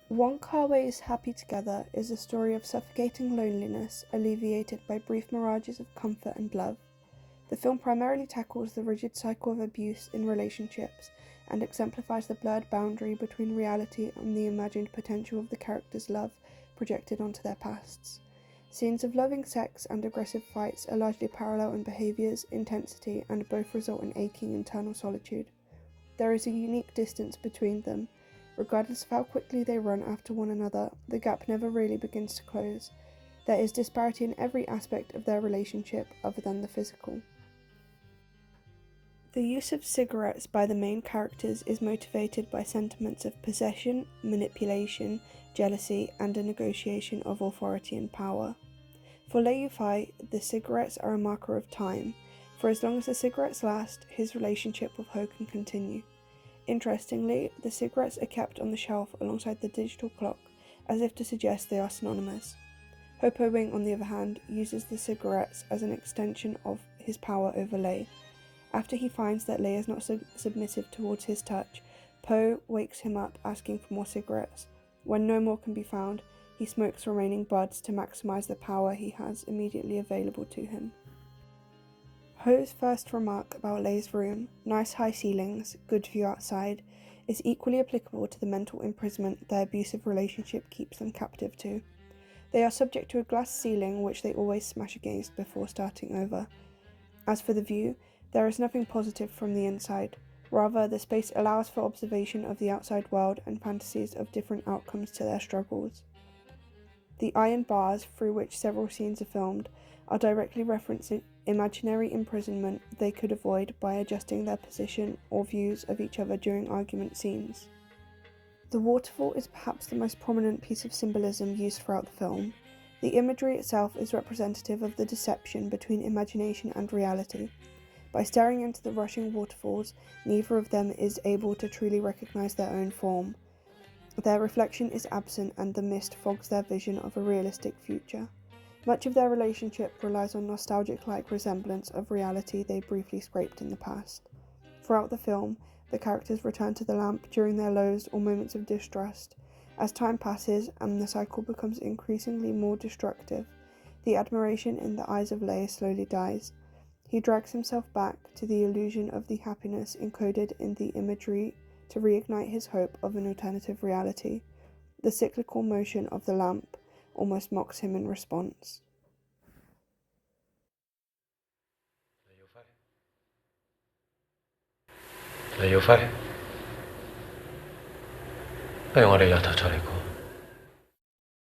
One Car Ways Happy Together is a story of suffocating loneliness alleviated by brief mirages of comfort and love. The film primarily tackles the rigid cycle of abuse in relationships and exemplifies the blurred boundary between reality and the imagined potential of the characters' love projected onto their pasts. Scenes of loving sex and aggressive fights are largely parallel in behaviours, intensity, and both result in aching internal solitude. There is a unique distance between them. Regardless of how quickly they run after one another, the gap never really begins to close. There is disparity in every aspect of their relationship other than the physical. The use of cigarettes by the main characters is motivated by sentiments of possession, manipulation, jealousy, and a negotiation of authority and power. For Lei Yufei, the cigarettes are a marker of time. For as long as the cigarettes last, his relationship with Ho can continue. Interestingly, the cigarettes are kept on the shelf alongside the digital clock, as if to suggest they are synonymous. Ho Po Wing, on the other hand, uses the cigarettes as an extension of his power over Lei. After he finds that Lei is not submissive towards his touch, Po wakes him up asking for more cigarettes. When no more can be found, he smokes the remaining buds to maximize the power he has immediately available to him. Ho's first remark about Lei's room, nice high ceilings, good view outside, is equally applicable to the mental imprisonment their abusive relationship keeps them captive to. They are subject to a glass ceiling which they always smash against before starting over. As for the view, there is nothing positive from the inside. Rather, the space allows for observation of the outside world and fantasies of different outcomes to their struggles. The iron bars through which several scenes are filmed are directly referencing imaginary imprisonment they could avoid by adjusting their position or views of each other during argument scenes. The waterfall is perhaps the most prominent piece of symbolism used throughout the film. The imagery itself is representative of the deception between imagination and reality. By staring into the rushing waterfalls, neither of them is able to truly recognize their own form. Their reflection is absent and the mist fogs their vision of a realistic future. Much of their relationship relies on nostalgic-like resemblance of reality they briefly scraped in the past. Throughout the film, the characters return to the lamp during their lows or moments of distrust. As time passes and the cycle becomes increasingly more destructive, the admiration in the eyes of Lei slowly dies. He drags himself back to the illusion of the happiness encoded in the imagery to reignite his hope of an alternative reality. The cyclical motion of the lamp almost mocks him in response. Lei Yufei, 被我哋由頭再嚟過。